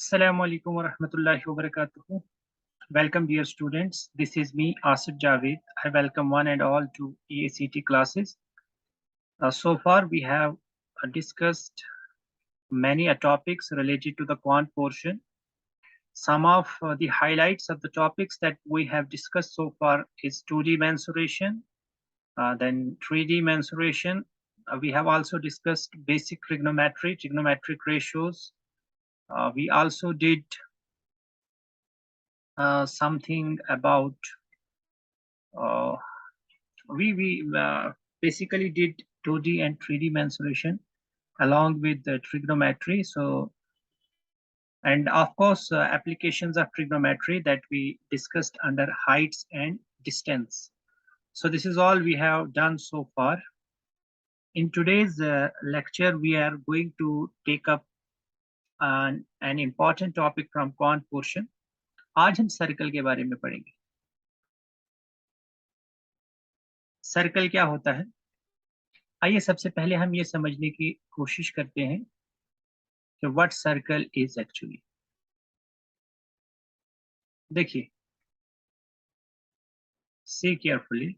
Assalamu alaikum wa rahmatullahi wa barakatuh. Welcome, dear students. This is me, Asif Javed. I welcome one and all to EACT classes. So far, we have discussed many topics related to the quant portion. Some of the highlights of the topics that we have discussed so far is 2D mensuration, then 3D mensuration. We have also discussed basic trigonometry, trigonometric ratios. We also did something about uh, we basically did 2D and 3D mensuration along with the trigonometry. So, and of course, applications of trigonometry that we discussed under heights and distance. So this is all we have done so far. In today's lecture, we are going to take up an important topic from quant portion. आज हम circle के बारे में पढ़ेंगे. Circle क्या होता है? आइए सबसे पहले हम ये समझने की कोशिश करते हैं कि व्हाट सर्कल इज एक्चुअली. देखिए, सी केयरफुली.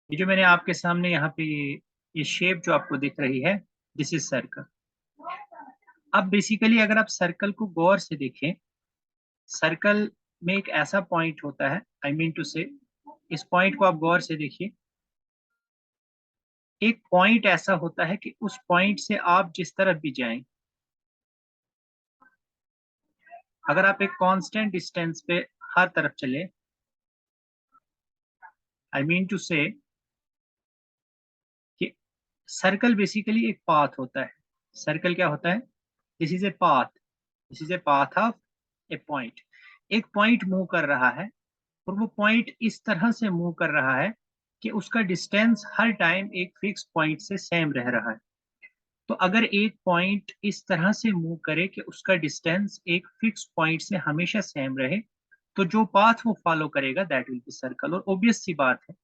ये जो मैंने आपके सामने यहाँ पे ये शेप जो आपको दिख रही है, दिस इज सर्कल. अब बेसिकली अगर आप सर्कल को गौर से देखें, सर्कल में एक ऐसा पॉइंट होता है, आई मीन टू से, इस पॉइंट को आप गौर से देखिए. एक पॉइंट ऐसा होता है कि उस पॉइंट से आप जिस तरफ भी जाएं, अगर आप एक कांस्टेंट डिस्टेंस पे हर तरफ चले, आई मीन टू से कि सर्कल बेसिकली एक पाथ होता है. सर्कल क्या होता है? This is a path. This is a path of A point. एक पॉइंट मूव कर रहा है और वो पॉइंट इस तरह से मूव कर रहा है कि उसका डिस्टेंस हर टाइम एक फिक्स पॉइंट से सेम रह रहा है. तो अगर एक पॉइंट इस तरह से मूव करे कि उसका डिस्टेंस एक फिक्स पॉइंट से हमेशा सेम रहे, तो जो पाथ वो फॉलो करेगा दैट विल बी सर्कल. और ऑब्वियस सी बात है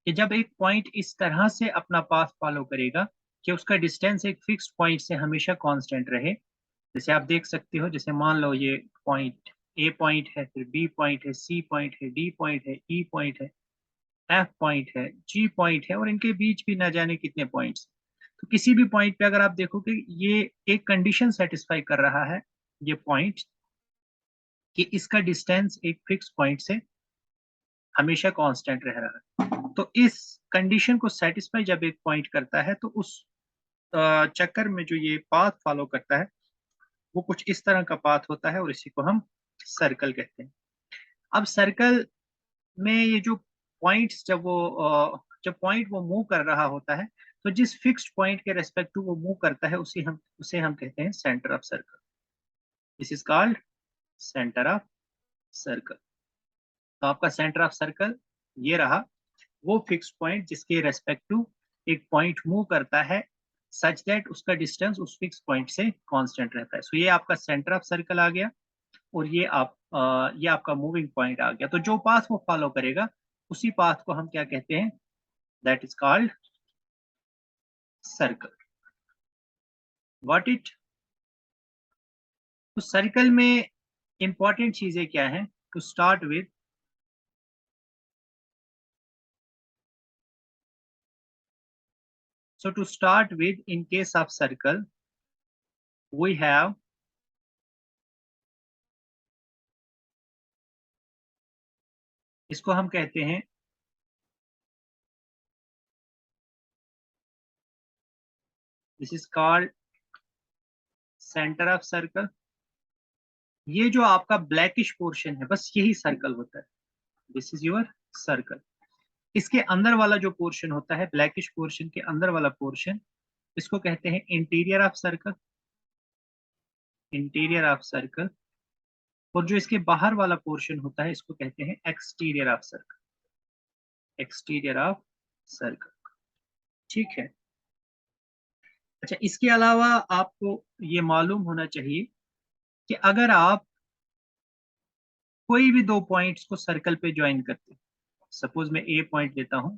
कि जब एक पॉइंट इस तरह से अपना पाथ फॉलो करेगा कि उसका डिस्टेंस एक फिक्स पॉइंट से हमेशा कांस्टेंट रहे, जैसे आप देख सकते हो, जैसे मान लो ये पॉइंट ए पॉइंट है, फिर बी पॉइंट है, सी पॉइंट है, डी पॉइंट है, ई पॉइंट है, एफ पॉइंट है, जी पॉइंट है, और इनके बीच भी ना जाने कितने पॉइंट्स. तो किसी भी पॉइंट पे अगर आप देखोगे ये एक कंडीशन सेटिस्फाई कर रहा है, ये पॉइंट, कि इसका डिस्टेंस एक फिक्स पॉइंट से हमेशा कांस्टेंट रह रहा है. तो इस कंडीशन को सेटिस्फाई जब एक पॉइंट करता है, तो उस चक्कर में जो ये पाथ फॉलो करता है वो कुछ इस तरह का पाथ होता है और इसी को हम सर्कल कहते हैं. अब सर्कल में ये जो पॉइंट्स, जब पॉइंट वो मूव कर रहा होता है, तो जिस फिक्स्ड पॉइंट के रेस्पेक्ट टू वो मूव करता है उसे हम कहते हैं centre of circle. This is called centre of circle. तो आपका सेंटर ऑफ सर्कल ये रहा, वो फिक्स्ड पॉइंट जिसके रेस्पेक्ट टू एक पॉइंट मूव करता है सच दैट उसका डिस्टेंस उस फिक्स पॉइंट से कांस्टेंट रहता है. सो ये आपका सेंटर ऑफ सर्कल आ गया और ये आपका मूविंग पॉइंट आ गया. तो जो पाथ वो फॉलो करेगा उसी पाथ को हम क्या कहते हैं? That is called circle. What it? तो सर्कल में इंपॉर्टेंट चीजें क्या हैं? To start with, so to start with, in case of circle we have इसको हम कहते हैं this is called centre of circle. ये जो आपका ब्लैकिश पोर्शन है, बस यही सर्कल होता है. This is your circle. इसके अंदर वाला जो पोर्शन होता है, ब्लैकिश पोर्शन के अंदर वाला पोर्शन, इसको कहते हैं interior of circle. Interior of circle. और जो इसके बाहर वाला पोर्शन होता है इसको कहते हैं exterior of circle. Exterior of circle. ठीक है. अच्छा, इसके अलावा आपको ये मालूम होना चाहिए कि अगर आप कोई भी दो पॉइंट्स को सर्कल पे ज्वाइन करते हैं, सपोज मैं ए पॉइंट लेता हूं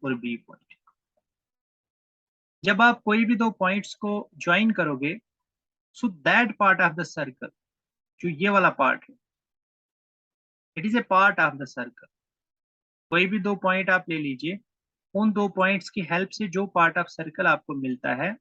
और बी पॉइंट, जब आप कोई भी दो पॉइंट्स को ज्वाइन करोगे so that part of the circle, जो ये वाला पार्ट है, it is a part of the circle. कोई भी दो पॉइंट आप ले लीजिए, उन दो पॉइंट्स की हेल्प से जो पार्ट ऑफ सर्कल आपको मिलता है,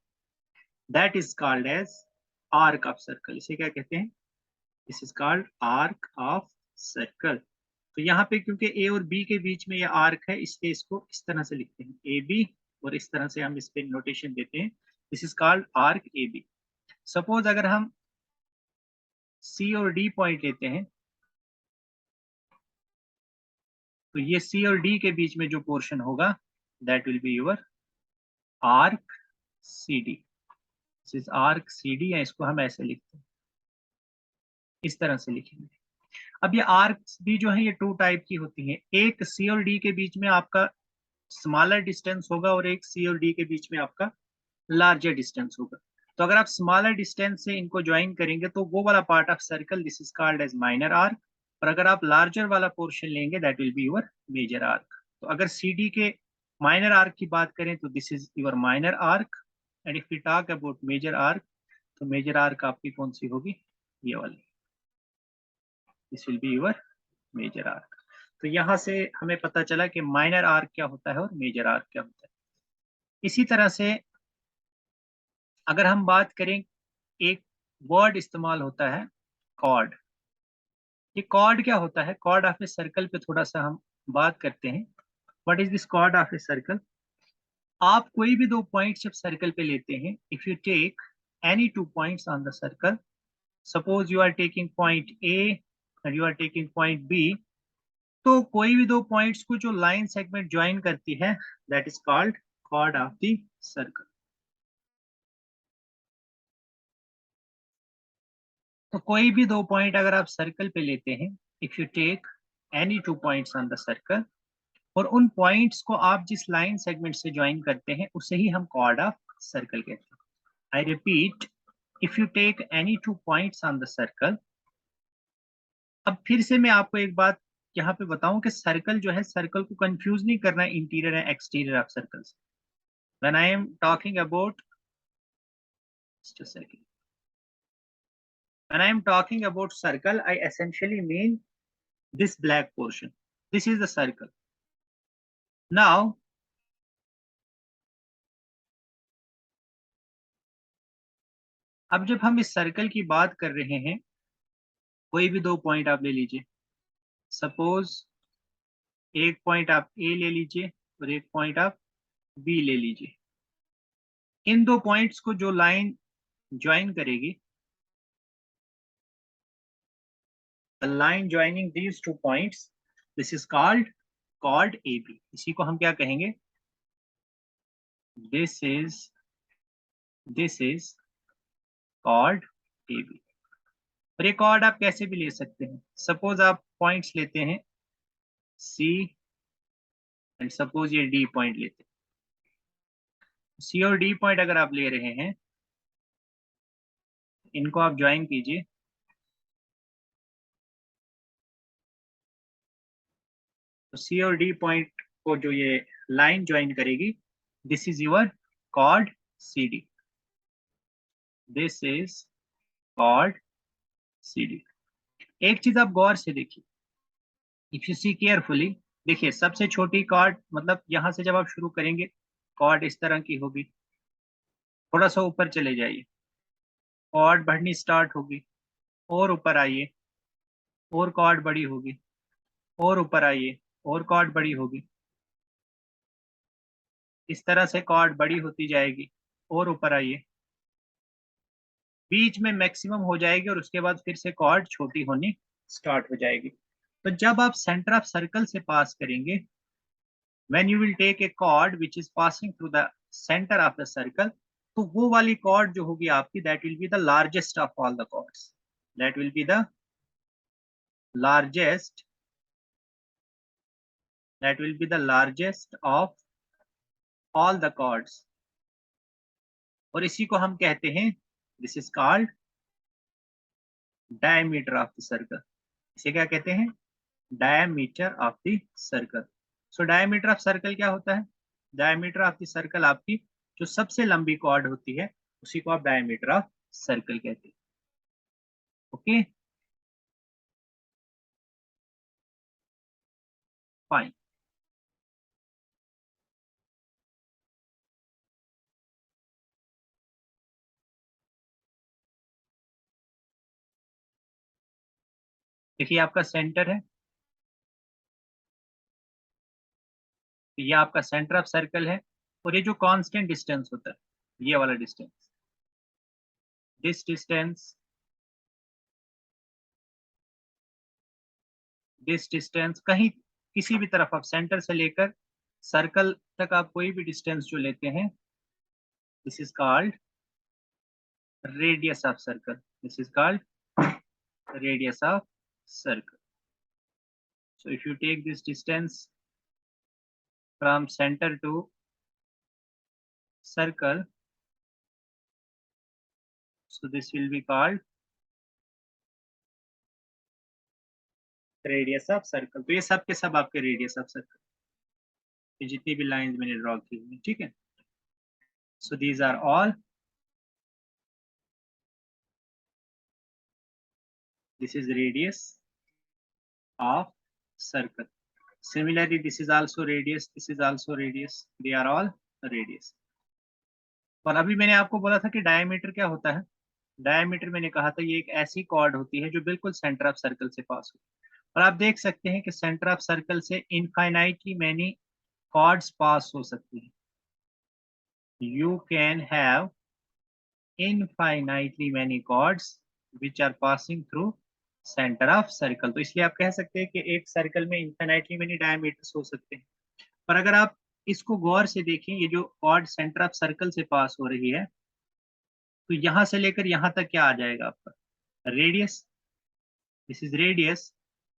that is called as arc of circle. इसे क्या कहते हैं? This is called arc of circle. तो यहाँ पे क्योंकि ए और बी के बीच में ये आर्क है, इसलिए इसको इस तरह से लिखते हैं ए बी, और इस तरह से हम इस पे नोटेशन देते हैं, this is called arc A B. Suppose अगर हम सी और डी पॉइंट लेते हैं, तो ये सी और डी के बीच में जो पोर्शन होगा, that will be your arc C D. This is arc C D, या इसको हम ऐसे लिखते हैं, इस तरह से लिखेंगे। अब ये आर्क्स भी जो है ये टू टाइप की होती हैं। एक सी और डी के बीच में आपका स्मॉलर डिस्टेंस होगा, और एक सी और डी के बीच में आपका लार्जर डिस्टेंस होगा। तो अगर आप स्मॉलर डिस्टेंस से इनको ज्वाइन करेंगे तो वो वाला part of circle, this is called as minor arc. और अगर आप लार्जर वाला पोर्शन लेंगे, that will be your major arc. तो अगर सी डी के माइनर आर्क की बात करें तो this is your minor arc, and if you talk about major arc, तो मेजर आर्क आपकी कौन सी होगी? ये वाली, this will be your major arc. तो यहाँ से हमें पता चला कि माइनर आर्क क्या होता है और मेजर आर्क क्या होता है। इसी तरह से अगर हम बात करें, एक वर्ड इस्तेमाल होता है कॉर्ड। ये कॉर्ड क्या होता है? कॉर्ड ऑफ ए सर्कल पे थोड़ा सा हम बात करते हैं। What is this cord of a circle? आप कोई भी दो पॉइंट्स जब सर्कल पे लेते हैं, if you take any two points on the circle, suppose you are taking point A and you are taking point B, तो कोई भी दो पॉइंट्स को जो लाइन सेगमेंट ज्वाइन करती है, that is called chord of the circle. तो कोई भी दो पॉइंट अगर आप सर्कल पे लेते हैं, if you take any two points on the circle, और उन पॉइंट्स को आप जिस लाइन सेगमेंट से ज्वाइन करते हैं, उसे ही हम कॉर्ड ऑफ सर्कल कहते हैं। I repeat, if you take any two points on the circle. अब फिर से मैं आपको एक बात यहाँ पे बताऊं कि सर्कल जो है, सर्कल को कंफ्यूज नहीं करना है interior and exterior of circle से। When I am talking about, just a second, when I am talking about circle, I essentially mean this black portion. This is the circle. Now अब जब हम इस circle की बात कर रहे हैं, कोई भी दो पॉइंट आप ले लीजिए। सपोज एक पॉइंट आप ए ले लीजिए और एक पॉइंट आप बी ले लीजिए। इन दो पॉइंट्स को जो लाइन ज्वाइन करेगी, the line joining these two points, this is called chord A B. इसी को हम क्या कहेंगे? This is chord A B. और ये कॉर्ड आप कैसे भी ले सकते हैं। सपोज आप पॉइंट्स लेते हैं सी, एंड सपोज ये डी पॉइंट लेते हैं। सी और डी पॉइंट अगर आप ले रहे हैं, इनको आप ज्वाइन कीजिए, तो सी और डी पॉइंट को जो ये लाइन ज्वाइन करेगी, this is your chord C D. This is chord C D. एक चीज आप गौर से देखिए, इफ यू सी केयरफुली, देखिए सबसे छोटी कॉर्ड, मतलब यहां से जब आप शुरू करेंगे, कॉर्ड इस तरह की होगी। थोड़ा सा ऊपर चले जाइए, कॉर्ड बढ़नी स्टार्ट होगी, और ऊपर आइए, और कॉर्ड बड़ी होगी, और ऊपर आइए, और कॉर्ड बड़ी होगी। इस तरह से कॉर्ड बड़ी होती जाएगी, और ऊपर आइए, बीच में मैक्सिमम हो जाएगी, और उसके बाद फिर से कॉर्ड छोटी होनी स्टार्ट हो जाएगी। तो जब आप सेंटर ऑफ सर्कल से पास करेंगे, when you will take a chord which is passing through the centre of the circle, तो वो वाली कॉर्ड जो होगी आपकी, that will be the largest of all the chords. That will be the largest, that will be the largest of all the chords, और इसी को हम कहते हैं, this is called diameter of the circle. इसे क्या कहते हैं? Diameter of the circle. So diameter of circle क्या होता है? डायमीटर ऑफ द सर्कल आपकी जो सबसे लंबी कॉर्ड होती है, उसी को आप डायमीटर ऑफ सर्कल कहते हैं। Okay fine. देखिए आपका सेंटर है, ये आपका सेंटर ऑफ सर्कल है, और ये जो कांस्टेंट डिस्टेंस होता है ये वाला डिस्टेंस, दिस डिस्टेंस कहीं किसी भी तरफ आप सेंटर से लेकर सर्कल तक आप कोई भी डिस्टेंस जो लेते हैं, this is called radius of circle, this is called radius of circle. So if you take this distance from center to circle, so this will be called radius of circle। तो ये सब के सब आपके radius of circle, ये जितनी भी lines मैंने ड्रॉ की हुई, ठीक है। So these are all, this is radius of circle। Similarly this is also radius, this is also radius, they are all radius। और अभी मैंने आपको बोला था कि डायमीटर क्या होता है, डायमीटर मैंने कहा था ये एक ऐसी कॉर्ड होती है जो बिल्कुल सेंटर ऑफ सर्कल से पास होती है। और आप देख सकते हैं कि सेंटर ऑफ सर्कल से इनफाइनाइटली मैनी कॉर्ड्स पास हो सकती हैं। You can have infinitely many chords which are passing through centre of circle. तो इसलिए आप कह सकते हैं कि एक सर्कल में इनफाइनाइटली मैनी डायमीटर्स हो सकते हैं। पर अगर आप इसको गौर से देखें, ये जो कॉर्ड सेंटर ऑफ सर्कल से पास हो रही है, तो यहां से लेकर यहां तक क्या आ जाएगा आपका रेडियस, दिस इज रेडियस।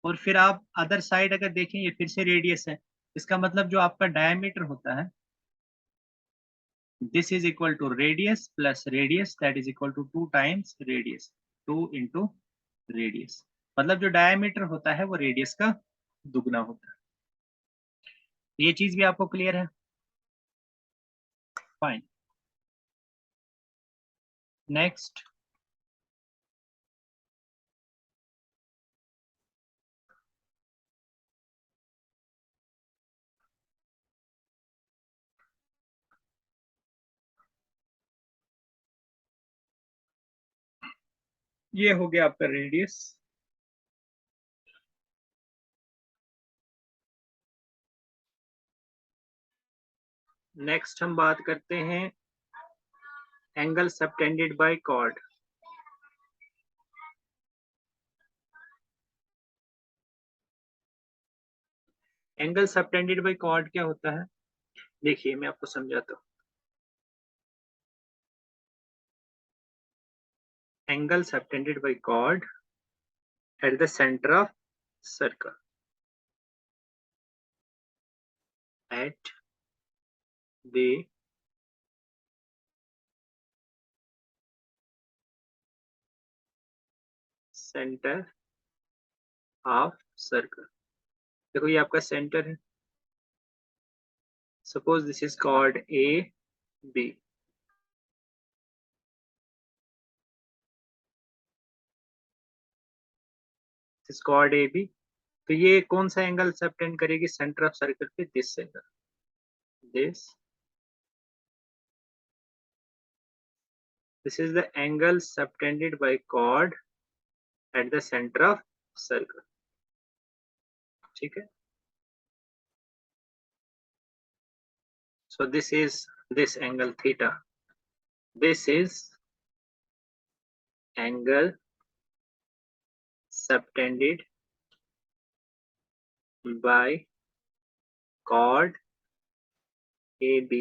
और फिर आप अदर साइड अगर देखें ये फिर से रेडियस है, इसका मतलब जो आपका डायमीटर होता है, this is equal to radius plus radius, that is equal to 2 times radius, 2 into radius। मतलब जो डायमीटर होता है वो रेडियस का दुगना होता है। ये चीज भी आपको क्लियर है? फाइन। नेक्स्ट, ये हो गया आपका रेडियस। नेक्स्ट हम बात करते हैं angle subtended by chord. Angle subtended by chord क्या होता है, देखिए मैं आपको समझाता हूँ। Angle subtended by chord at the center of circle, at the center of circle। देखो ये आपका सेंटर है, suppose this is called A B, this called A B. तो ये कौन सा एंगल सबटेंड करेगी सेंटर ऑफ सर्कल पे, this angle, this is the angle subtended by chord at the centre of circle, ठीक है। So this is this angle theta, this is angle subtended by chord AB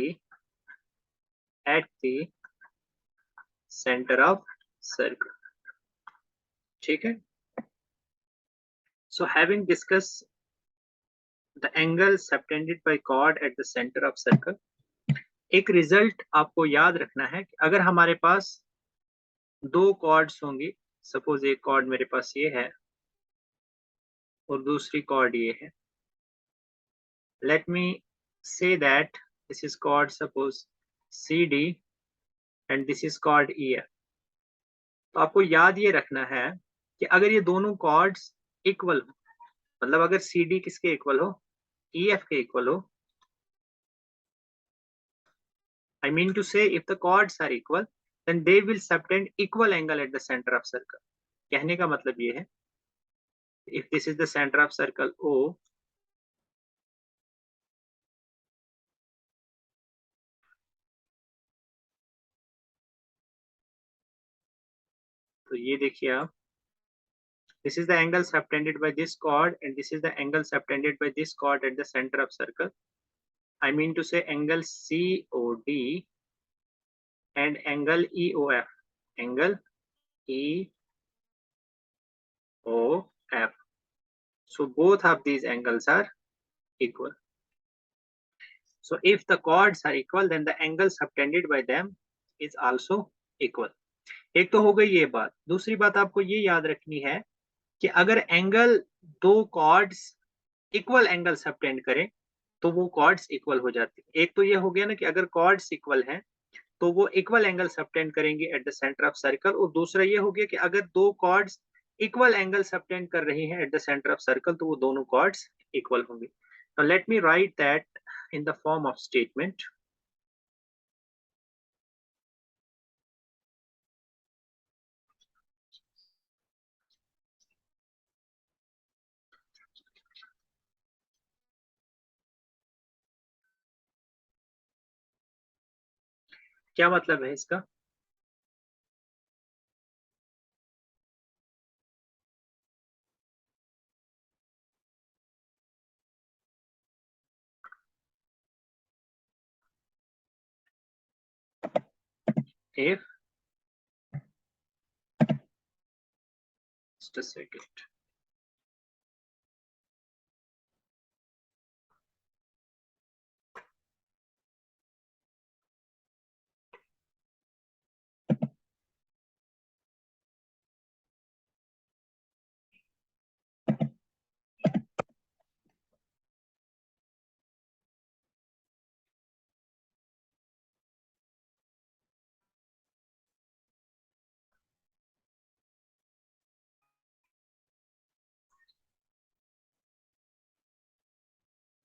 at the center of circle, ठीक है। So having discussed the angle subtended by chord at the center of circle, एक result आपको याद रखना है कि अगर हमारे पास दो कॉर्ड्स होंगी, सपोज एक कॉर्ड मेरे पास ये है और दूसरी कॉर्ड ये है, let me say that this is chord suppose CD and this is called EF। तो आपको याद ये रखना है कि अगर ये दोनों कॉर्ड्स इक्वल हो, मतलब अगर सी डी किसके इक्वल हो, ई एफ के इक्वल हो, I mean to say if the chords are equal, then they will subtend equal angle at the center of circle. कहने का मतलब ये है, if this is the center of circle O, तो ये देखिए आप, this is the angle subtended by this chord and this is the angle subtended by this chord at the center of circle. I mean to say angle COD and angle EOF. Angle EOF. So both of these angles are equal. So if the chords are equal, then the angle subtended by them is also equal. एक तो हो गई ये बात। दूसरी बात आपको ये याद रखनी है कि अगर एंगल दो कॉर्ड्स इक्वल एंगल सबटेंड करें तो वो कॉर्ड्स इक्वल हो जाती है। एक तो ये हो गया ना कि अगर कॉर्ड्स इक्वल हैं तो वो इक्वल एंगल सबटेंड करेंगे eight the centre of circle, और दूसरा ये हो गया कि अगर दो कॉर्ड्स इक्वल एंगल सबटेंड कर रही हैं eight the centre of circle तो वो दोनों कॉर्ड्स इक्वल होंगे। Now let me write that in the form of statement. क्या मतलब है इसका? If, just a second.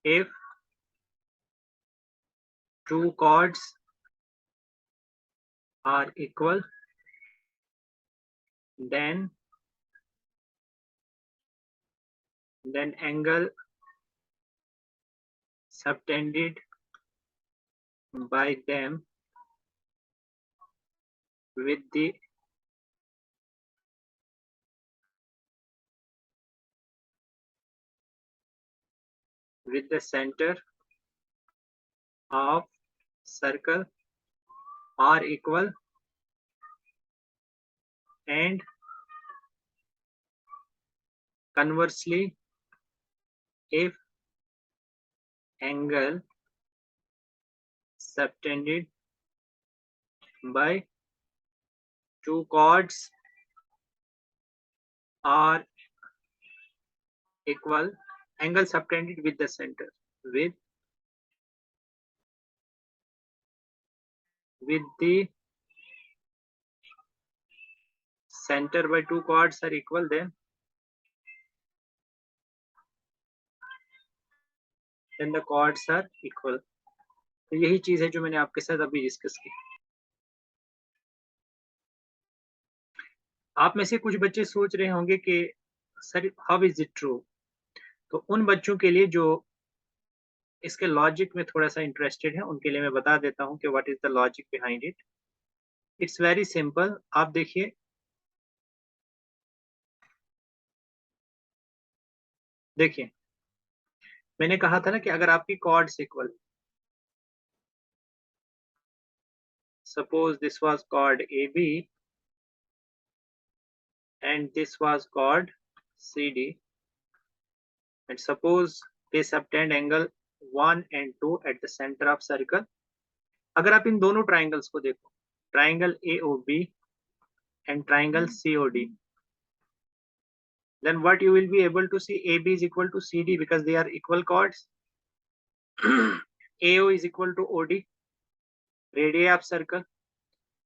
If two chords are equal, then angle subtended by them with the center of circle are equal, and conversely if angle subtended by two chords are equal, angle subtended with the center with the center by two chords are equal, then the chords are equal. तो यही चीज है जो मैंने आपके साथ अभी discuss की। आप में से कुछ बच्चे सोच रहे होंगे कि sir how is it true, तो उन बच्चों के लिए जो इसके लॉजिक में थोड़ा सा इंटरेस्टेड है उनके लिए मैं बता देता हूं कि what is the logic behind it. It's very simple. आप देखिए, मैंने कहा था ना कि अगर आपकी chords equal, suppose this was chord A B and this was chord CD, and suppose they subtend angle 1 and 2 at the center of circle। अगर आप इन दोनों ट्राइंगल्स को देखो, triangle AOB and triangle COD, then what you will be able to see, AB is equal to CD because they are equal chords. AO is equal to OD, radii of circle.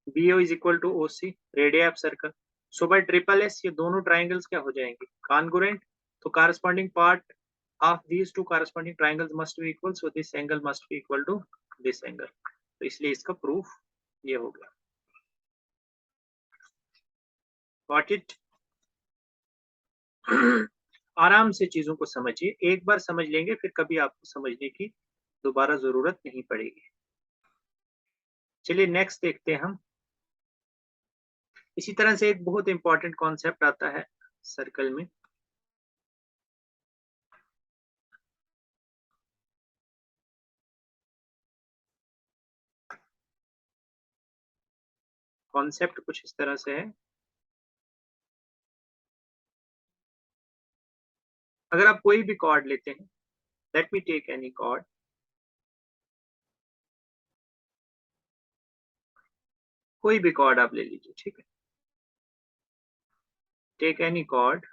BO is equal to OC, radii of circle. So by triple S ये दोनों triangles क्या हो जाएंगे, congruent. तो corresponding part of these two corresponding triangles must be equal, so this angle must be equal to this angle. तो इसलिए इसका proof ये हो गया। Got it? आराम से चीजों को समझिए, एक बार समझ लेंगे फिर कभी आपको समझने की दोबारा जरूरत नहीं पड़ेगी। चलिए नेक्स्ट देखते हैं हम। इसी तरह से एक बहुत इंपॉर्टेंट कॉन्सेप्ट आता है सर्कल में, कॉन्सेप्ट कुछ इस तरह से है। अगर आप कोई भी कॉर्ड लेते हैं, let me take any chord, कोई भी कॉर्ड आप ले लीजिए, ठीक है। Take any chord,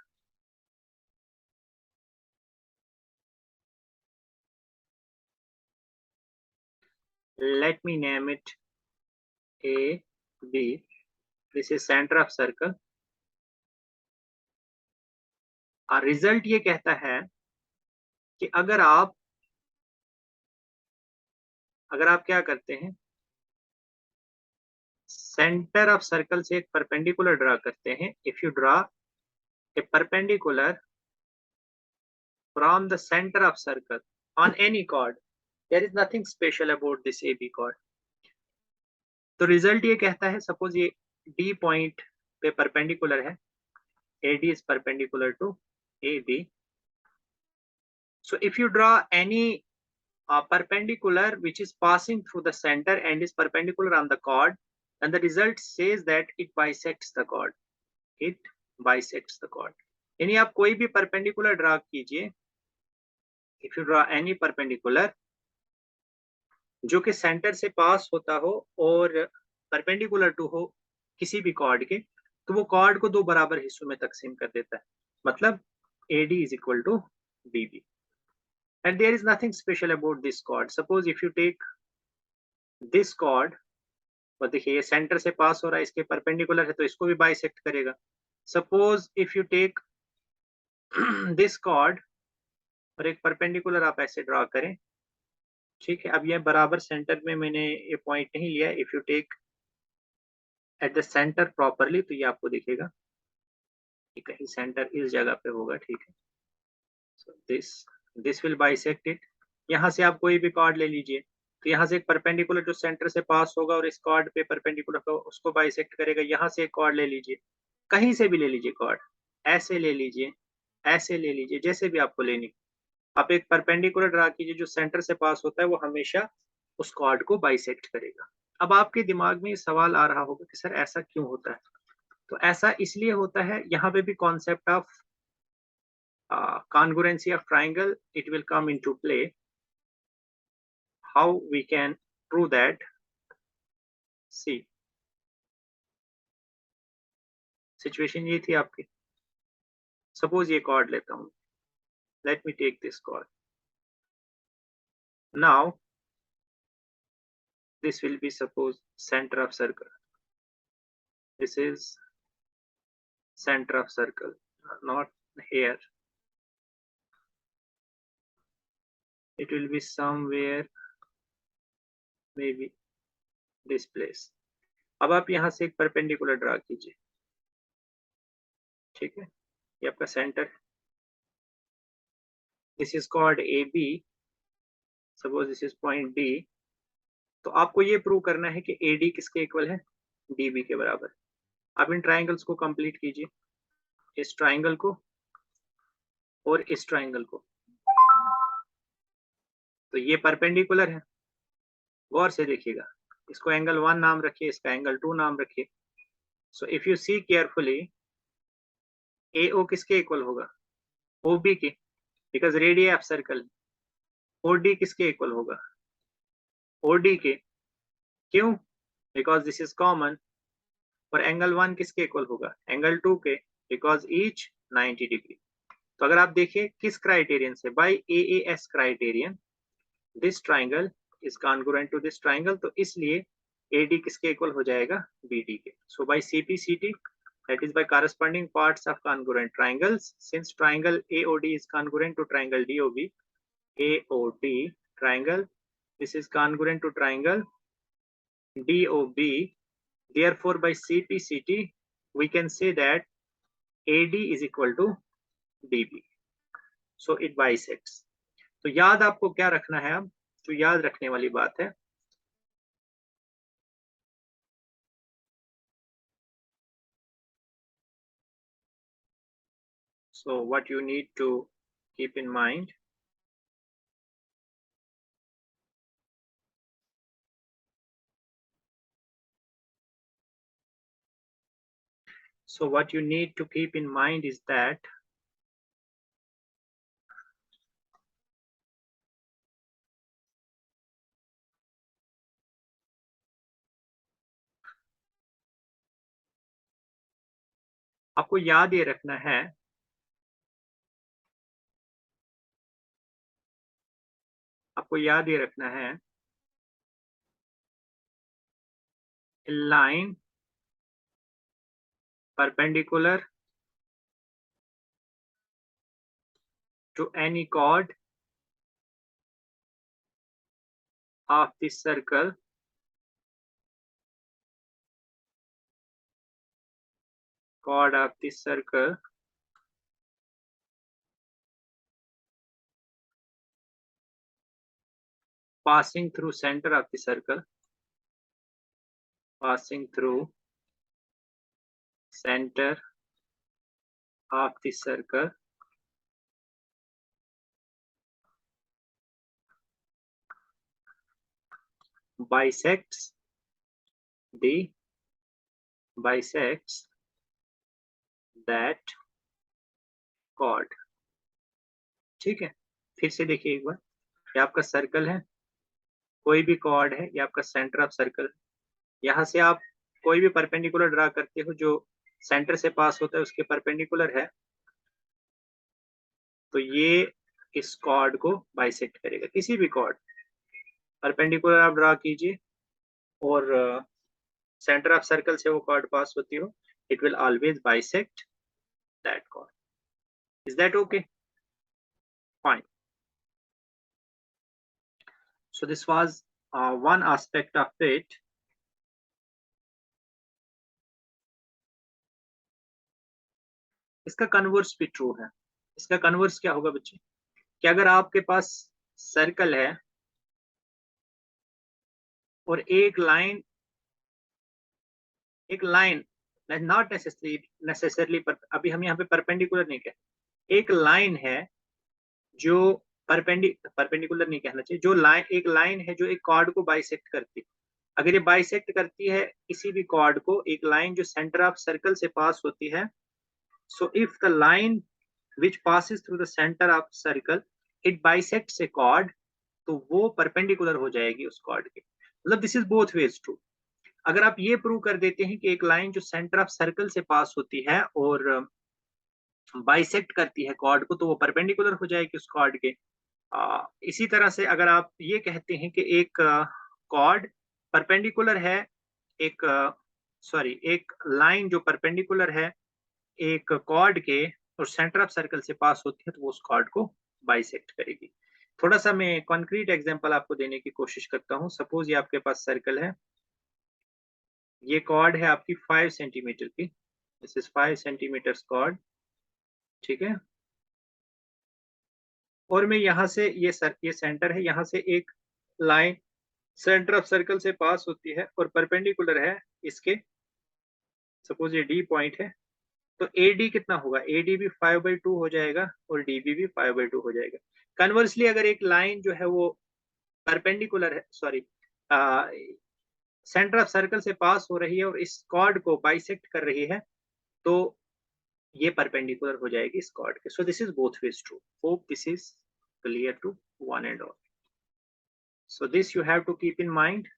let me name it A, B. This is center of circle। और रिजल्ट ये कहता है कि अगर आप क्या करते हैं, सेंटर ऑफ सर्कल से एक परपेंडिकुलर ड्रा करते हैं, if you draw a perpendicular from the centre of circle on any chord, there is nothing special about this A B chord. तो रिजल्ट ये कहता है, सपोज ये डी पॉइंट पे परपेंडिकुलर है, AD is perpendicular to AB। So if you draw any perpendicular which is passing through the center and is perpendicular on the chord, and the result says that it bisects the chord। It bisects the chord। यानी आप कोई भी perpendicular draw कीजिए, if you draw any perpendicular जो कि centre से पास होता हो और परपेंडिकुलर टू हो किसी भी कॉर्ड के, तो वो कॉर्ड को दो बराबर हिस्सों में तकसीम कर देता है, मतलब AD is equal to BB। And there is nothing special about this chord। Suppose if you take this chord, और देखिए ये सेंटर से पास हो रहा है, इसके परपेंडिकुलर है तो इसको भी बाइसेक्ट करेगा। Suppose if you take this chord और एक परपेंडिकुलर आप ऐसे ड्रॉ करें, ठीक है। अब ये बराबर सेंटर में मैंने ये पॉइंट नहीं लिया, if you take at the centre properly तो ये आपको दिखेगा कि कहीं सेंटर इस जगह पे होगा, ठीक है। So this will bisect it. यहाँ से आप कोई भी कॉर्ड ले लीजिए, तो यहाँ से एक परपेंडिकुलर जो सेंटर से पास होगा और इस कॉर्ड पे परपेंडिकुलर को उसको बाइसेक्ट करेगा। यहाँ से एक कॉर्ड ले लीजिए, कहीं से भी ले लीजिए कॉर्ड, ऐसे ले लीजिए, ऐसे ले लीजिए, जैसे भी आपको लेनी। आप एक परपेंडिकुलर ड्रा कीजिए जो सेंटर से पास होता है, वो हमेशा उस कॉर्ड को बाइसेक्ट करेगा। अब आपके दिमाग में सवाल आ रहा होगा कि सर ऐसा क्यों होता है? तो ऐसा इसलिए होता है, यहाँ पे भी concept of congruency of triangle it will come into play। how we can prove that? see, situation ये थी आपकी, सपोज ये कॉर्ड लेता हूँ, let me take this chord. Now this will be suppose center of circle, this is center of circle, not here, it will be somewhere maybe this place। अब आप यहाँ से एक परपेंडिकुलर ड्रा कीजिए, ठीक है, ये आपका centre, this is called AB, suppose this is point D। तो आपको ये प्रूव करना है कि AD किसके इक्वल है, DB के बराबर। आप इन ट्राइंगल्स को कंप्लीट कीजिए, इस ट्राइंगल को और इस ट्राइंगल को। तो ये परपेंडिकुलर है, गौर से देखिएगा, इसको एंगल 1 नाम रखिए, इसका एंगल 2 नाम रखिए। So if you see carefully, AO किसके इक्वल होगा, OB के, because radius of circle. OD किसके इक्वल होगा, OD के, क्यों, बिकॉज दिस इज कॉमन। और एंगल 1 किसके इक्वल होगा, एंगल 2 के, बिकॉज ईच 90 डिग्री। तो अगर आप देखिए किस क्राइटेरियन से, by AAS criterion, this triangle is congruent to this triangle, तो इसलिए AD किसके इक्वल हो जाएगा, BD के। So by CPCT that is by corresponding parts of congruent triangles. Since triangle AOD is congruent to triangle DOB, AOD triangle, this is congruent to triangle DOB. Therefore, by CP/CT, we can say that AD is equal to DB. So it bisects. तो याद आपको क्या रखना है, अब जो याद रखने वाली बात है, so what you need to keep in mind, so what you need to keep in mind is that आपको याद ये रखना है, आपको याद ये रखना है, line perpendicular to any chord of this circle passing through center of the circle, passing through center of the circle bisects that chord. ठीक है, फिर से देखिए एक बार, ये आपका सर्कल है, कोई भी कॉर्ड है, ये आपका सेंटर ऑफ सर्कल, यहाँ से आप कोई भी परपेंडिकुलर ड्रा करते हो जो सेंटर से पास होता है उसके परपेंडिकुलर है, तो ये इस कॉर्ड को बाइसेक्ट करेगा। किसी भी कॉर्ड परपेंडिकुलर आप ड्रा कीजिए और सेंटर ऑफ सर्कल से वो कॉर्ड पास होती हो, it will always bisect that chord. Is that okay? Fine. So this was one aspect of it. इसका कन्वर्स भी ट्रू है। इसका कन्वर्स क्या होगा बच्चे, कि अगर आपके पास सर्कल है और एक लाइन नॉट नेसेसरली पर, अभी हम यहाँ पे परपेंडिकुलर नहीं कह, एक लाइन है जो परपेंडिकुलर नहीं कहना चाहिए, जो एक लाइन है जो एक कॉर्ड को बाइसेक्ट करती है। अगर ये बाइसेक्ट करती है किसी भी कॉर्ड को, एक लाइन जो सेंटर ऑफ सर्कल से पास होती है, so if the line which passes through the center of circle it bisects a chord, तो वो परपेंडिकुलर हो जाएगी उस कॉर्ड के। मतलब this is both ways true. अगर आप ये प्रूव कर देते हैं कि एक लाइन जो सेंटर ऑफ सर्कल से पास होती है और बाइसेक्ट करती है कॉर्ड को, तो वो परपेंडिकुलर हो जाएगी उस कॉर्ड के। इसी तरह से अगर आप ये कहते हैं कि एक कॉर्ड परपेंडिकुलर है, एक एक लाइन जो परपेंडिकुलर है एक कॉर्ड के और सेंटर ऑफ सर्कल से पास होती है, तो वो उस कॉर्ड को बाइसेक्ट करेगी। थोड़ा सा मैं कॉन्क्रीट एग्जांपल आपको देने की कोशिश करता हूँ। सपोज ये आपके पास सर्कल है, ये कॉर्ड है आपकी 5 सेंटीमीटर की, दिस इज 5 सेंटीमीटर कॉर्ड, ठीक है। और मैं यहाँ से ये सेंटर है, यहाँ से एक लाइन सेंटर ऑफ सर्कल से पास होती है और परपेंडिकुलर है इसके, सपोज ये डी पॉइंट है, तो AD कितना होगा, AD भी 5/2 हो जाएगा और DB भी 5/2 हो जाएगा। कन्वर्सली अगर एक लाइन जो है वो परपेंडिकुलर है, सेंटर ऑफ सर्कल से पास हो रही है और इस कॉर्ड को बाइसेक्ट कर रही है, तो ये परपेंडिकुलर हो जाएगी इस कॉर्ड के। So this is both ways true. Hope this is clear to one and all. So this you have to keep in mind.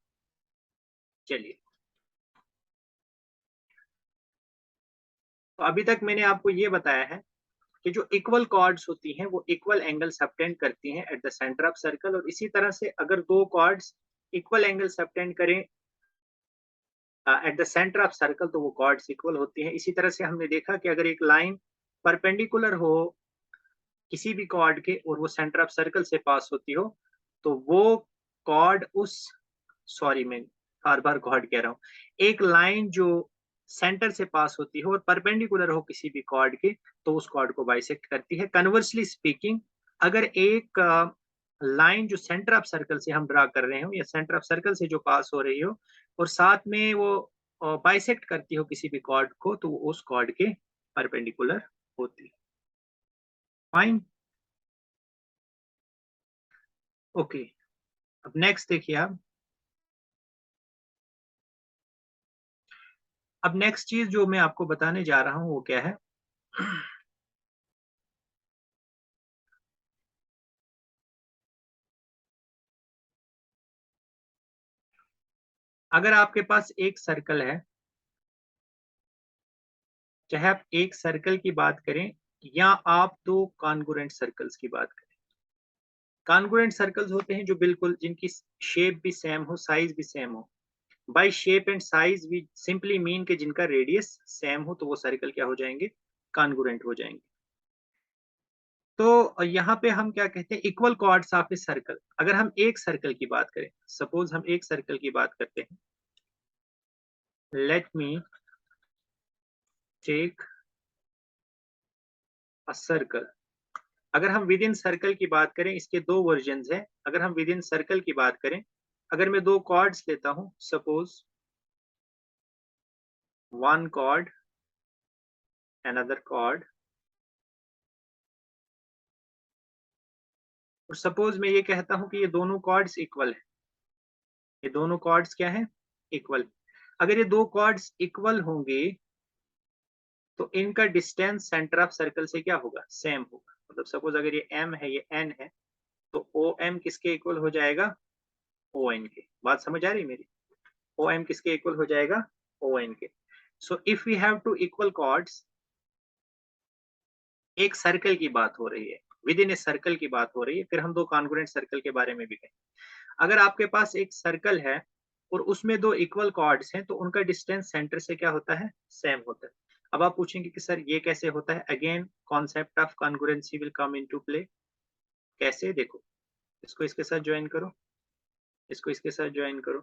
चलिए, तो अभी तक मैंने आपको ये बताया है कि जो इक्वल कॉर्ड्स होती हैं वो इक्वल एंगल सबटेंड करती हैं eight the centre of circle, और इसी तरह से अगर दो कॉर्ड्स इक्वल एंगल सबटेंड करें eight the centre of circle, तो वो कॉर्ड्स इक्वल होती हैं। इसी तरह से हमने देखा कि अगर एक लाइन परपेंडिकुलर हो किसी भी कॉर्ड के और वो सेंटर ऑफ सर्कल से पास होती हो, तो वो कॉर्ड उस, सॉरी मैं बार बार कॉर्ड कह रहा हूँ, एक लाइन जो सेंटर से पास होती हो और परपेंडिकुलर हो किसी भी कॉर्ड के, तो उस कॉर्ड को बाइसेक्ट करती है। कन्वर्सली स्पीकिंग, अगर एक लाइन जो सेंटर ऑफ सर्कल से हम ड्रा कर रहे हो या सेंटर ऑफ सर्कल से जो पास हो रही हो और साथ में वो बाइसेक्ट करती हो किसी भी कॉर्ड को, तो वो उस कॉर्ड के परपेंडिकुलर होती है। Fine, okay. अब नेक्स्ट देखिए आप, अब नेक्स्ट चीज जो मैं आपको बताने जा रहा हूं वो क्या है। अगर आपके पास एक सर्कल है, चाहे आप एक सर्कल की बात करें या आप दो कॉन्ग्रुएंट सर्कल्स की बात करें। कॉन्ग्रुएंट सर्कल्स होते हैं जो बिल्कुल जिनकी शेप भी सेम हो, साइज भी सेम हो। By shape and size we simply mean के जिनका रेडियस सेम हो, तो वो सर्कल क्या हो जाएंगे, कॉन्ग्रुएंट हो जाएंगे। तो यहाँ पे हम क्या कहते हैं, equal chords of a circle. अगर हम एक सर्कल की बात करें, सपोज हम एक सर्कल की बात करते हैं, let me take a circle. अगर हम विद इन सर्कल की बात करें, इसके दो वर्जन हैं। अगर हम विद इन सर्कल की बात करें, अगर मैं दो कॉर्ड्स लेता हूं, suppose one chord another chord, और सपोज मैं ये कहता हूं कि ये दोनों कॉर्ड्स इक्वल है, ये दोनों कॉर्ड्स क्या है, इक्वल। अगर ये दो कॉर्ड्स इक्वल होंगे तो इनका डिस्टेंस सेंटर ऑफ सर्कल से क्या होगा, सेम होगा। मतलब सपोज अगर ये m है, ये n है, तो ओ एम किसके इक्वल हो जाएगा, ओ एन के। बात समझ आ रही मेरी, ओ एम किसके इक्वल हो जाएगा, ओ एन के। So if we have two equal chords, एक सर्कल की बात हो रही है, विद इन ए सर्कल की बात हो रही है, फिर हम दो कॉन्ग्रुएंट सर्कल के बारे में भी कहें। अगर आपके पास एक सर्कल है और उसमें दो इक्वल कॉर्ड्स हैं, तो उनका डिस्टेंस सेंटर से क्या होता है, सेम होता है। अब आप पूछेंगे कि सर ये कैसे होता है, again concept of congruency will come into play. कैसे, देखो, इसको इसके साथ ज्वाइन करो, इसको इसके साथ ज्वाइन करो,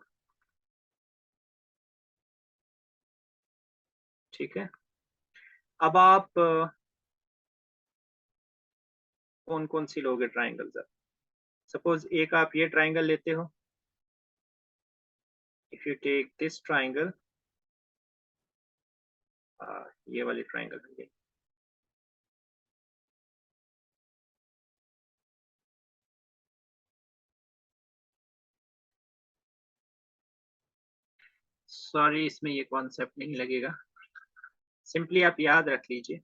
ठीक है। अब आप कौन कौन सी लोगे ट्राइंगल, सपोज एक आप ये ट्राइंगल लेते हो, if you take this triangle, ये वाली ट्राइंगल, सॉरी इसमें ये कॉन्सेप्ट नहीं लगेगा, सिंपली आप याद रख लीजिए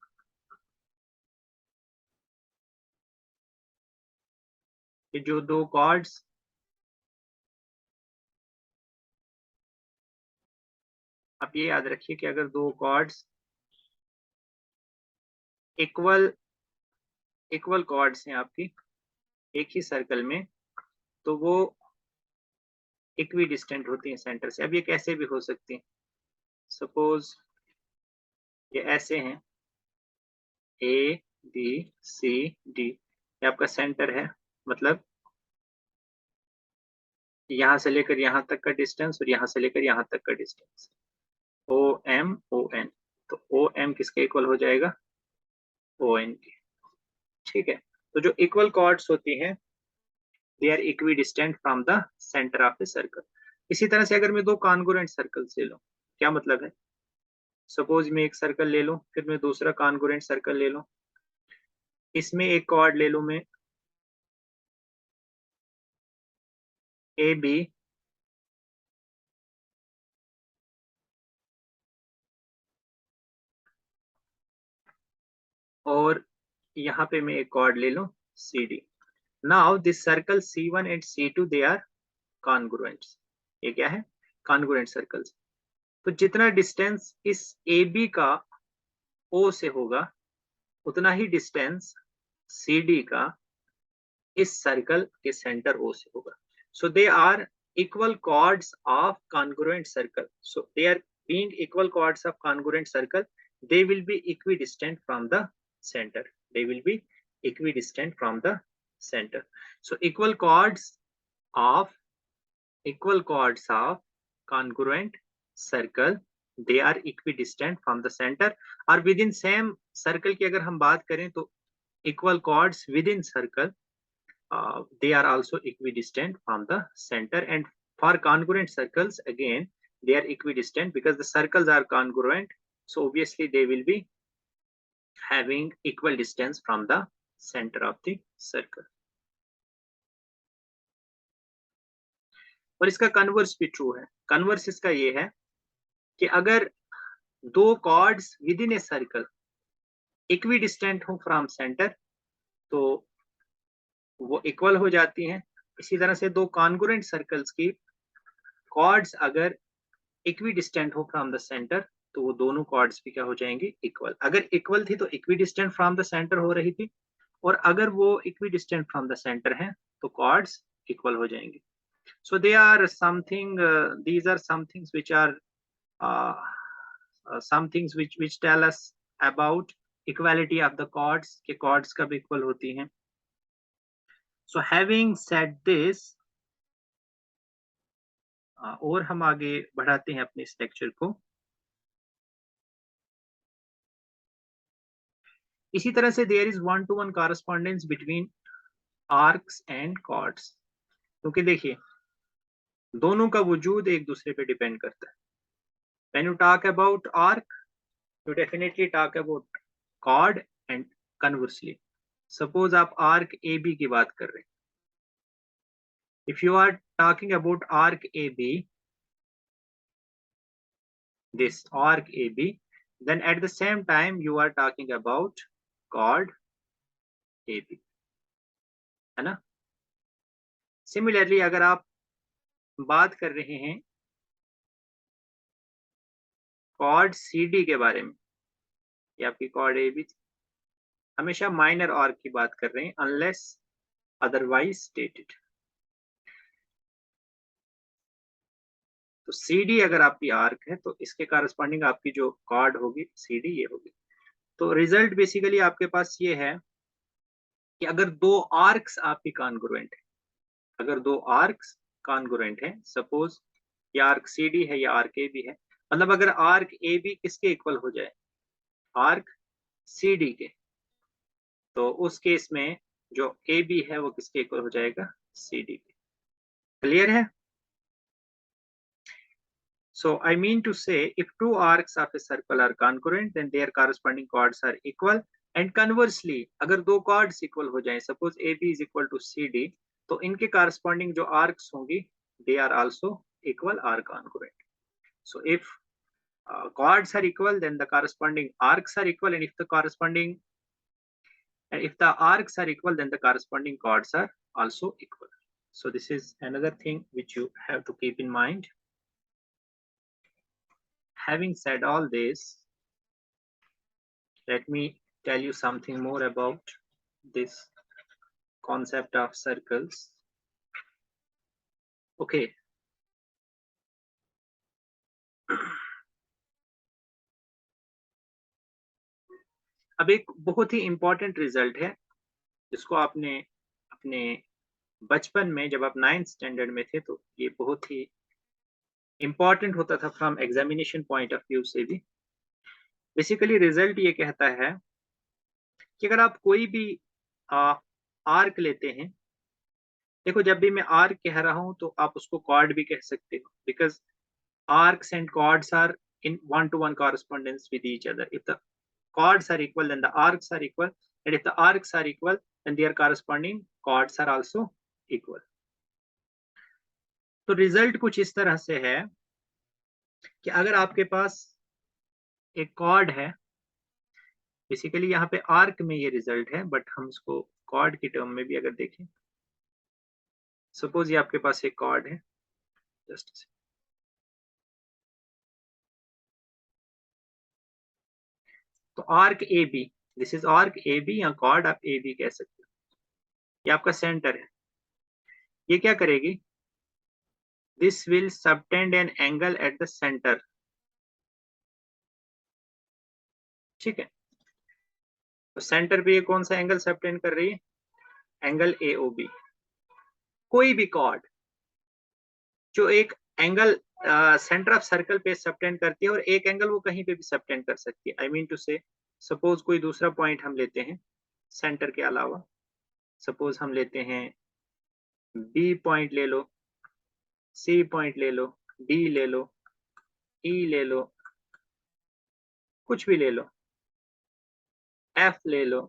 कि जो दो कॉर्ड्स, आप ये याद रखिए कि अगर दो कॉर्ड्स इक्वल इक्वल कॉर्ड्स हैं आपकी एक ही सर्कल में, तो वो इक्वी डिस्टेंट होती हैं सेंटर से। अब ये कैसे भी हो सकती हैं, सपोज ये ऐसे हैं, ए बी सी डी, ये आपका सेंटर है, मतलब यहाँ से लेकर यहाँ तक का डिस्टेंस और यहाँ से लेकर यहाँ तक का distance, O M O N. तो ओ एम किसके इक्वल हो जाएगा, ओ एन के, ठीक है। तो जो इक्वल कॉर्ड्स होती हैं, they are equidistant from the centre of the circle. इसी तरह से अगर मैं दो कॉन्ग्रुएंट सर्कल्स ले लूं, क्या मतलब है, सपोज मैं एक सर्कल ले लूं, फिर मैं दूसरा कॉन्ग्रुएंट सर्कल ले लूं, इसमें एक कॉर्ड ले लूं मैं ए बी, और यहाँ पे मैं एक कॉर्ड ले लूं C D. Now this circle C1 and C2 they are congruents. ये क्या है, कॉन्ग्रुएंट सर्कल्स। तो जितना डिस्टेंस इस ए बी का ओ से होगा, उतना ही डिस्टेंस सी डी का इस सर्कल के सेंटर ओ से होगा। So they are equal chords of congruent circle. So they are being equal chords of congruent circle, they will be equidistant from the center. They will be equidistant from the center. So equal chords of congruent circle, they are equidistant from the center. और within same circle की अगर हम बात करें तो equal chords within circle, they are also equidistant from the center. And for congruent circles, again they are equidistant because the circles are congruent, so obviously they will be having equal distance from the center of the circle. और इसका converse भी true है. Converse इसका ये है कि अगर दो chords within a circle equidistant हो फ्रॉम सेंटर तो वो इक्वल हो जाती हैं. इसी तरह से दो कॉन्ग्रुएंट सर्कल्स की कॉर्ड्स अगर इक्विडिस्टेंट हो फ्रॉम द सेंटर तो वो दोनों कॉर्ड्स भी क्या हो जाएंगी, इक्वल. अगर इक्वल थी तो इक्विडिस्टेंट फ्रॉम द सेंटर हो रही थी, और अगर वो इक्विडिस्टेंट फ्रॉम द सेंटर है तो कॉर्ड्स इक्वल हो जाएंगे. So they are something, these are some things which are some things which tell us about equality of the chords, कि chords कब equal होती हैं. So having said this, और हम आगे बढ़ाते हैं अपने इस लेक्चर को. इसी तरह से there is one to one correspondence between arcs and chords, क्योंकि देखिए दोनों का वजूद एक दूसरे पे डिपेंड करता है. When you talk about arc, you definitely talk about chord, and conversely. Suppose आप arc AB की बात कर रहे हैं. If you are talking about arc AB, this arc AB, then at the same time you are talking about chord AB, है ना. Similarly, अगर आप बात कर रहे हैं chord CD के बारे में, ये आपकी chord AB थी, हमेशा माइनर आर्क की बात कर रहे हैं unless otherwise stated. तो CD अगर आपकी आर्क है तो इसके कॉरस्पॉन्डिंग आपकी जो कॉर्ड होगी CD ये होगी. तो रिजल्ट बेसिकली आपके पास ये है कि अगर दो आर्क्स आपकी कॉन्ग्रुएंट है, अगर दो आर्क्स कॉन्ग्रुएंट है, सपोज ये आर्क CD है या आर्क AB है, मतलब अगर आर्क AB किसके इक्वल हो जाए, आर्क CD के, तो उस केस में जो AB है वो किसके इक्वल हो जाएगा, CD के. क्लियर है? So I mean to say, if two arcs of a circle are congruent, then their corresponding chords are equal. And conversely, अगर दो chords equal हो जाएं, suppose AB is equal to CD, तो इनके corresponding जो arcs होंगी, they are also equal or congruent. So if chords are equal, then the corresponding arcs are equal, and if the arcs are equal, then the corresponding chords are also equal. So this is another thing which you have to keep in mind. Having said all this, let me tell you something more about this concept of circles. Okay. अब एक बहुत ही important result है जिसको आपने अपने बचपन में जब आप 9th स्टैंडर्ड में थे तो ये बहुत ही इंपॉर्टेंट होता था from examination point of view से भी. बेसिकली रिजल्ट ये कहता है कि अगर आप कोई भी आर्क लेते हैं, देखो जब भी मैं आर्क कह रहा हूं तो आप उसको कॉर्ड भी कह सकते हो, because arcs and chords are in one-to-one correspondence with each other. If the chords are equal, then the arcs are equal, and if the arcs are equal, then their corresponding chords are also equal. तो result कुछ इस तरह से है कि अगर आपके पास एक कॉर्ड है, बेसिकली यहाँ पे आर्क में ये रिजल्ट है, बट हम इसको कॉर्ड की टर्म में भी अगर देखें, सपोज ये आपके पास एक कॉर्ड है, जस्ट तो arc A B, this is arc A B या कॉर्ड आप ए बी कह सकते हो, ये आपका सेंटर है. ये क्या करेगी, this will subtend an angle at the center. ठीक है, तो सेंटर पे ये कौन सा एंगल सबटेंड कर रही है? Angle AOB। कोई भी कॉर्ड जो एक एंगल सेंटर ऑफ सर्कल पे सबटेंड करती है और एक एंगल वो कहीं पे भी सबटेंड कर सकती है। आई मीन टू से, सपोज कोई दूसरा पॉइंट हम लेते हैं सेंटर के अलावा, सपोज हम लेते हैं B पॉइंट ले लो, C पॉइंट ले लो, D ले लो, E ले लो, कुछ भी ले लो, F ले लो,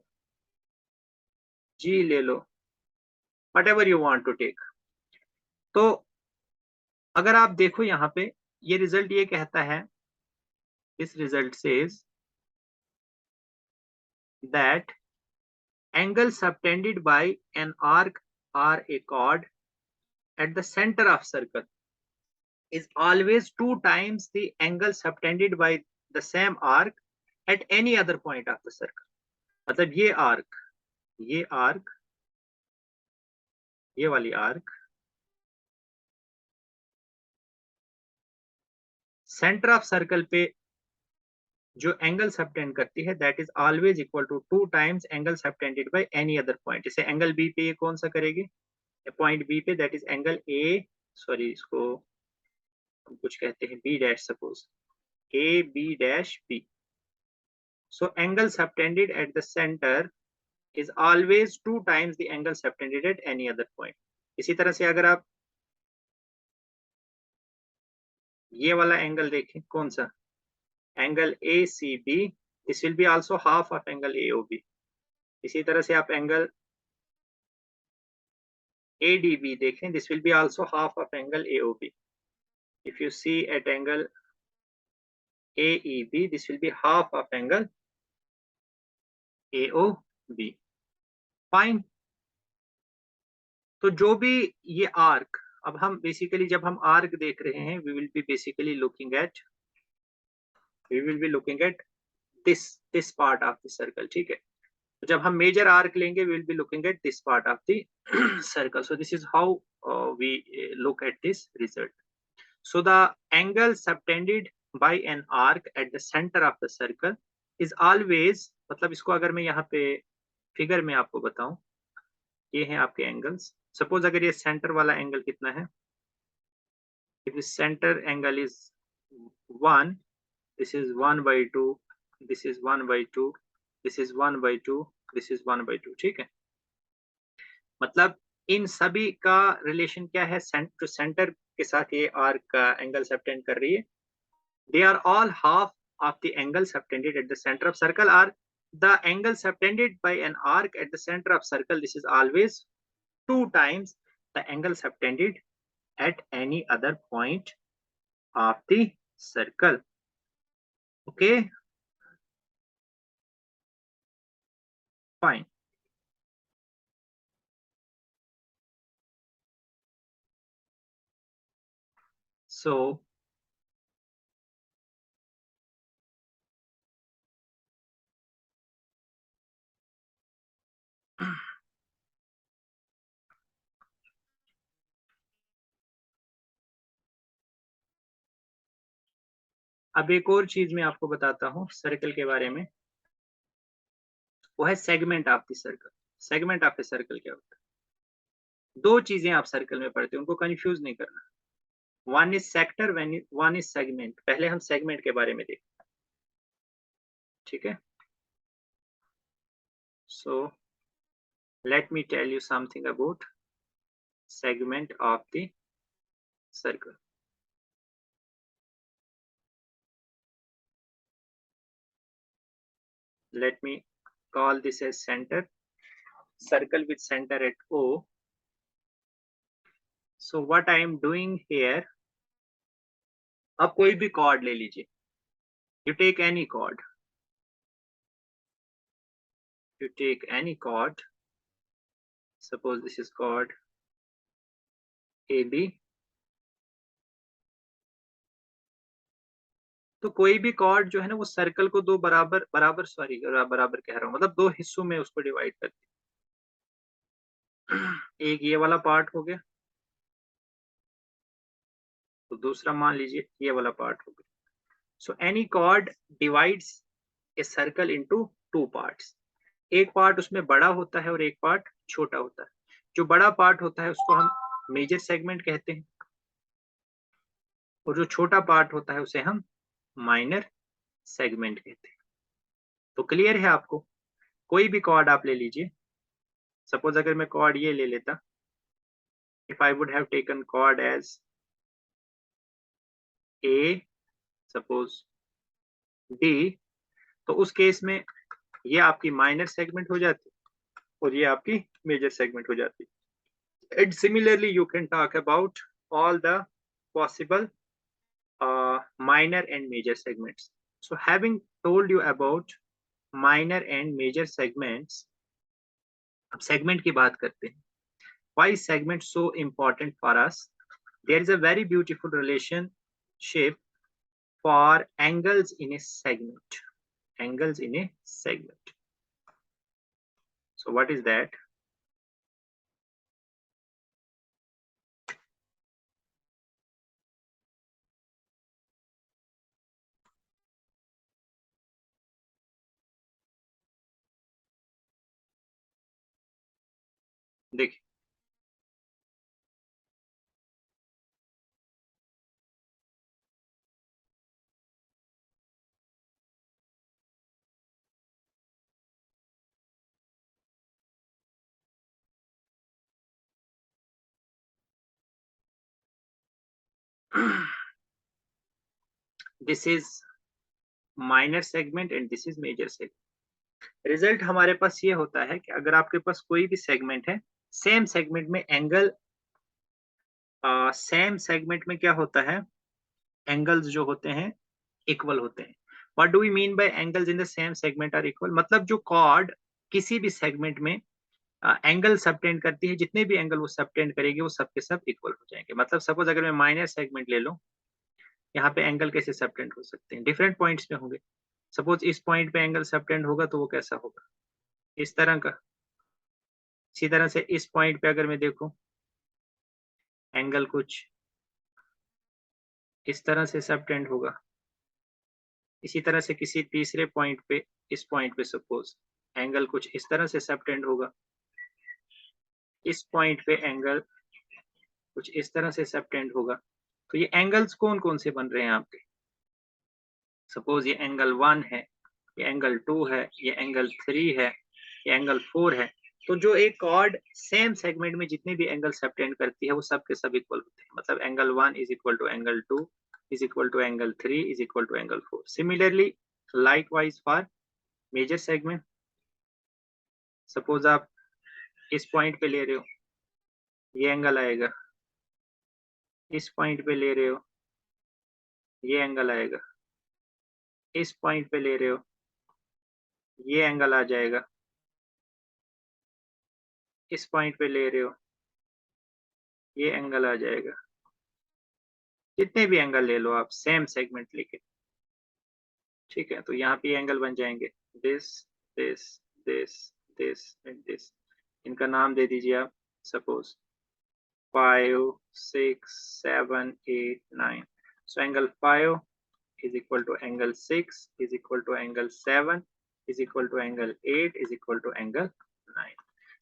G ले लो, whatever you want to take। तो अगर आप देखो यहाँ पे ये रिजल्ट ये कहता है, this result says that angle subtended by an arc or a chord at the center of circle is always 2 times the angle subtended by the same arc at any other point of the circle। मतलब ये arc, ये वाली arc centre of circle पे जो angle subtend करती है that is always equal to 2 times angle subtended by any other point. जैसे angle B पे ये कौन सा करेगी? पॉइंट बी पे that is angle A, sorry इसको हम कुछ कहते हैं B dash, suppose A B dash B. So angle subtended at the centre is always 2 times the angle subtended at any other point। इसी तरह से अगर आप ये वाला एंगल देखें, कौन सा? Angle ACB, this will be also half of angle AOB। इसी तरह से आप एंगल ADB देखें, this will be also half of angle AOB। if you see at angle AEB, this will be half of angle AOB। Fine. तो जो भी ये arc, अब हम बेसिकली जब हम आर्क देख रहे हैं we will be basically looking at this part of the circle. ठीक है, तो जब हम मेजर आर्क लेंगे we will be looking at this part of the circle. So this is how we look at this result. So the angle subtended by an arc at the centre of the circle is always, मतलब इसको अगर मैं यहाँ पे figure में आपको बताऊं, ये हैं आपके एंगल्स। सपोज अगर ये सेंटर वाला एंगल कितना है, if the center angle is 1, this is 1 by 2, this is 1 by 2, this is 1 by 2, this is 1 by 2। ठीक है, मतलब इन सभी का रिलेशन क्या है? जो सेंटर के साथ ये आर्क का एंगल सबटेंड कर रही है, they are all half of the angle subtended at the center of circle, or the angle subtended by an arc at the center of circle, this is always 2 times the angle subtended at any other point of the circle। okay, fine। so अब एक और चीज मैं आपको बताता हूँ circle के बारे में, वो है segment of the circle. Segment of the circle क्या होता है? दो चीजें आप सर्कल में पढ़ते हैं, उनको कंफ्यूज नहीं करना। One is sector, one is segment. पहले हम सेगमेंट के बारे में देखते हैं, ठीक है। So let me tell you something about segment of the circle। let me call this as center, circle with center at O। so what I am doing here, अब कोई भी कॉर्ड ले लीजिए, you take any chord, you take any chord, suppose this is chord AB। तो कोई भी cord जो है ना वो सर्कल को दो बराबर बराबर कह रहा हूँ, मतलब दो हिस्सों में उसको डिवाइड करती है। एक ये वाला पार्ट हो गया, तो दूसरा मान लीजिए ये वाला पार्ट हो गया। So any chord divides a circle into two parts. एक पार्ट उसमें बड़ा होता है और एक पार्ट छोटा होता है। जो बड़ा पार्ट होता है उसको हम मेजर सेगमेंट कहते हैं और जो छोटा पार्ट होता है उसे हम माइनर सेगमेंट कहते हैं। तो क्लियर है आपको? कोई भी कॉर्ड आप ले लीजिए। सपोज अगर मैं कॉर्ड ये ले लेता, if I would have taken chord as A, suppose D, तो उस केस में ये आपकी माइनर सेगमेंट हो जाती और ये आपकी मेजर सेगमेंट हो जाती। And similarly, you can talk about all the possible minor and major segments. So having told you about minor and major segments, अब segment की बात करते हैं. Why is segment so important for us? There is a very beautiful relationship for angles in a segment. Angles in a segment. So what is that? देखिए, this is minor segment and this is major segment. Result हमारे पास ये होता है कि अगर आपके पास कोई भी सेगमेंट है, सेम सेगमेंट में एंगल, सेम सेगमेंट में क्या होता है, एंगल्स जो होते हैं इक्वल होते हैं। What do we mean by angles in the same segment are equal? मतलब जो कॉर्ड किसी भी सेगमेंट में एंगल सबटेंड करती है, जितने भी एंगल वो सबटेंड करेगी वो सब के सब इक्वल हो जाएंगे। मतलब सपोज अगर मैं माइनर सेगमेंट ले लूं, यहाँ पे एंगल कैसे सबटेंड हो सकते हैं? डिफरेंट पॉइंट्स पे होंगे। सपोज इस पॉइंट पे एंगल सबटेंड होगा तो वो कैसा होगा? इस तरह का। इसी तरह से इस पॉइंट पे अगर मैं देखूं, एंगल कुछ इस तरह से सबटेंड होगा। इसी तरह से किसी तीसरे पॉइंट पे, इस पॉइंट पे सपोज एंगल कुछ इस तरह से सबटेंड होगा। इस पॉइंट पे एंगल कुछ इस तरह से सबटेंड होगा। तो ये एंगल्स कौन कौन से बन रहे हैं आपके? सपोज ये एंगल 1 है, ये एंगल 2 है, ये एंगल 3 है, ये एंगल 4 है। तो जो एक कॉर्ड सेम सेगमेंट में जितने भी एंगल सबटेंड करती है वो सब के सब इक्वल होते हैं। मतलब angle 1 is equal to angle 2 is equal to angle 3 is equal to angle 4। Similarly likewise for major segment. Suppose आप इस पॉइंट पे ले रहे हो, ये एंगल आएगा। इस पॉइंट पे ले रहे हो, ये एंगल आएगा। इस पॉइंट पे ले रहे हो, ये एंगल आ जाएगा। इस पॉइंट पे ले रहे हो, ये एंगल आ जाएगा। जितने भी एंगल ले लो आप सेम सेगमेंट लेके, ठीक है? तो यहाँ पे एंगल बन जाएंगे this, this, this, this and this. इनका नाम दे दीजिए आप। Suppose 5, 6, 7, 8, 9। So angle 5 is equal to angle 6 is equal to angle 7 is equal to angle 8 is equal to angle 9।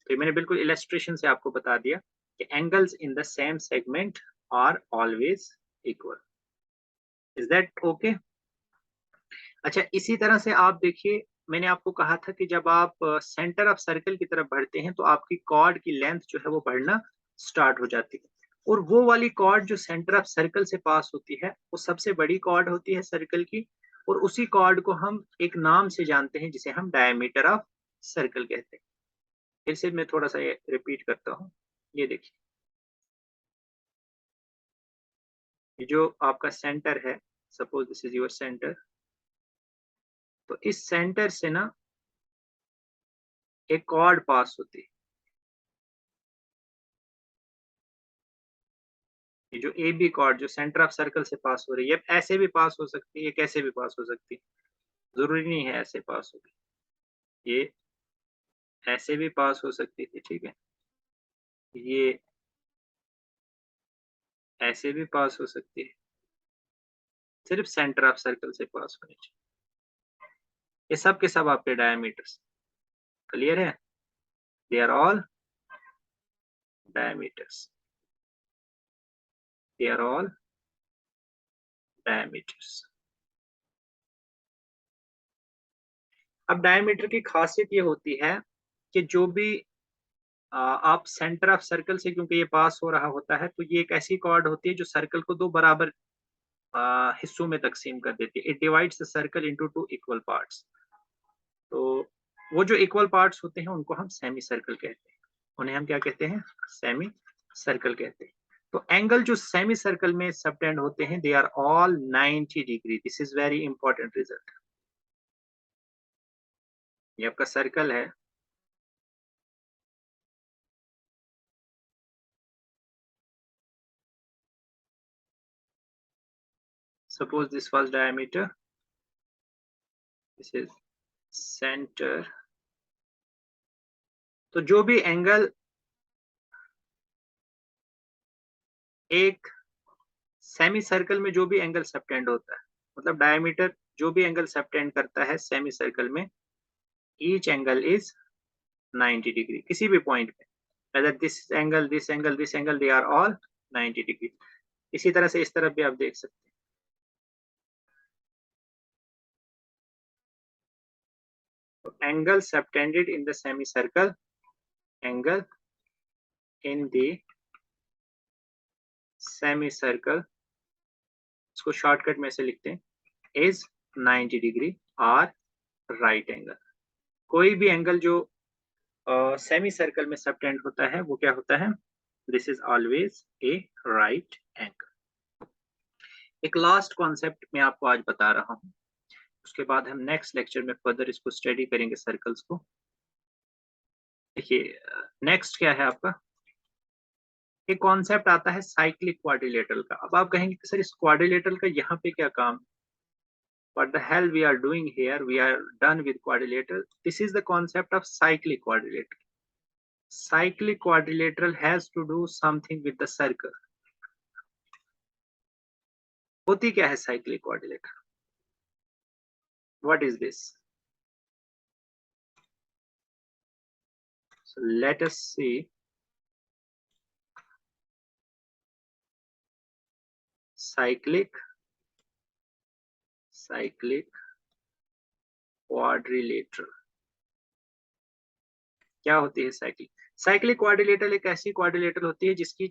तो ये मैंने बिल्कुल इलस्ट्रेशन से आपको बता दिया कि angles in the same segment are always equal. Is that okay? अच्छा, इसी तरह से आप देखिए, मैंने आपको कहा था कि जब आप सेंटर ऑफ सर्कल की तरफ बढ़ते हैं तो आपकी कॉर्ड की लेंथ जो है वो बढ़ना स्टार्ट हो जाती है। और वो वाली कॉर्ड जो सेंटर ऑफ सर्कल से पास होती है वो सबसे बड़ी कॉर्ड होती है सर्कल की। और उसी कॉर्ड को हम एक नाम से जानते हैं जिसे हम डायमीटर ऑफ सर्कल कहते हैं। फिर से मैं थोड़ा सा ये रिपीट करता हूँ। ये देखिए, ये जो आपका सेंटर है, suppose this is your centre. तो इस सेंटर से ना एक कॉर्ड पास होती है। ये जो ए बी कॉर्ड जो सेंटर ऑफ सर्कल से पास हो रही है, ऐसे भी पास हो सकती है, कैसे भी पास हो सकती है। जरूरी नहीं है ऐसे पास होगी, ये ऐसे भी पास हो सकती थी, ठीक है? ये ऐसे भी पास हो सकती है, सिर्फ सेंटर ऑफ सर्कल से पास होनी चाहिए। ये सब के सब आपके डायमीटर्स क्लियर है, they are all diameters, they are all diameters. अब डायमीटर की खासियत ये होती है कि जो भी आप सेंटर ऑफ सर्कल से क्योंकि ये पास हो रहा होता है, तो ये एक ऐसी कॉर्ड होती है जो सर्कल को दो बराबर हिस्सों में तकसीम कर देती है। It divides the circle into two equal parts. तो वो जो इक्वल पार्ट्स होते हैं उनको हम सेमी सर्कल कहते हैं, उन्हें हम क्या कहते हैं, सेमी सर्कल कहते हैं। तो एंगल जो सेमी सर्कल में सबटेंड होते हैं, they are all 90 degree. This is very important result. ये आपका सर्कल है, suppose this was diameter, this is center। तो जो भी एंगल एक सेमी सर्कल में जो भी एंगल सबटेंड होता है, मतलब डायमीटर जो भी एंगल सबटेंड करता है सेमी सर्कल में, ईच एंगल इज 90 डिग्री किसी भी पॉइंट पे, whether this angle, this angle, this angle, they are all 90 degree. इसी तरह से इस तरफ भी आप देख सकते हैं। तो angle subtended in the semi circle, angle in the semi circle, इसको शॉर्टकट में से लिखते हैं, इज 90 डिग्री और राइट एंगल। कोई भी एंगल जो सेमी सर्कल में सबटेंड होता है वो क्या होता है, this is always a right angle. एक लास्ट कॉन्सेप्ट मैं आपको आज बता रहा हूं, उसके बाद हम नेक्स्ट लेक्चर में फर्दर इसको स्टडी करेंगे सर्कल्स को। देखिए नेक्स्ट क्या है आपका, एक कॉन्सेप्ट आता है साइक्लिक क्वाड्रिलेटरल का। अब आप कहेंगे कि सर इस क्वाड्रिलेटरल का यहाँ पे क्या काम, what the hell we are doing here, we are done with quadrilateral। This is the concept of cyclic quadrilateral। Cyclic quadrilateral has to do something with the circle। होती क्या है cyclic quadrilateral, what is this? So let us see cyclic quadrilateral क्या होती है। Cyclic quadrilateral एक ऐसी quadrilateral होती है जिसकी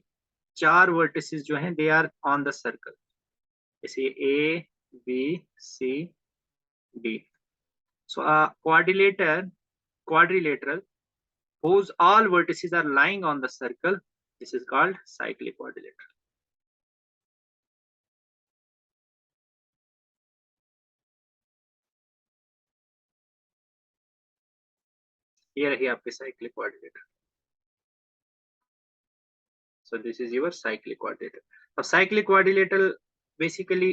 चार वर्टिसेस जो हैं they are on the circle, जैसे A B C D. So quadrilateral whose all vertices are lying on the circle, this is called cyclic quadrilateral। ये रही आपकी cyclic quadrilateral. So this is your cyclic quadrilateral। अब cyclic quadrilateral basically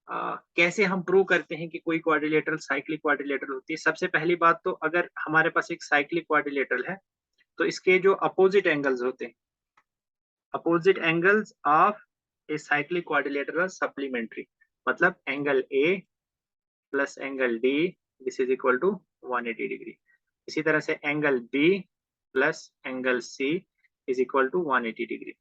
कैसे हम prove करते हैं कि कोई क्वाड्रिलेटरल साइक्लिक क्वाड्रिलेटरल होती है। सबसे पहली बात तो अगर हमारे पास एक साइक्लिक क्वाड्रिलेटरल है तो इसके जो अपोजिट एंगल्स होते हैं, opposite angles of a cyclic quadrilateral are supplementary. मतलब angle A plus angle D this is equal to 180 degree. इसी तरह से angle B plus angle C is equal to 180 degree.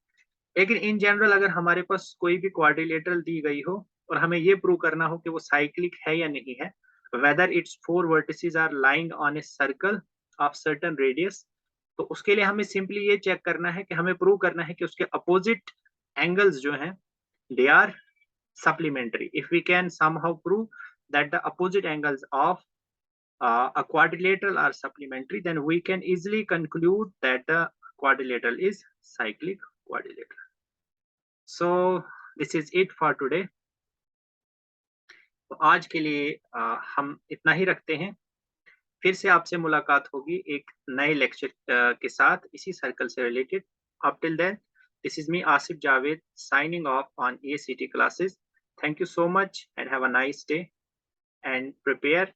लेकिन इन जनरल अगर हमारे पास कोई भी क्वाड्रिलेटरल दी गई हो और हमें ये प्रूव करना हो कि वो साइक्लिक है या नहीं है, whether it's four vertices are lying on a circle of certain radius, तो उसके लिए हमें सिंपली ये चेक करना है कि हमें प्रूव करना है कि उसके अपोजिट एंगल्स जो हैं they are supplementary। If we can somehow prove that the opposite angles of a quadrilateral are supplementary, then we can easily conclude that the quadrilateral is cyclic quadrilateral। So this is it for today। तो आज के लिए हम इतना ही रखते हैं। फिर से आपसे मुलाकात होगी एक नए लेक्चर के साथ इसी सर्कल से related. Up till then, this is me Asif Javed signing off on EACT classes। Thank you so much and have a nice day and prepare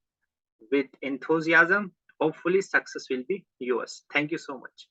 with enthusiasm। Hopefully success will be yours। Thank you so much।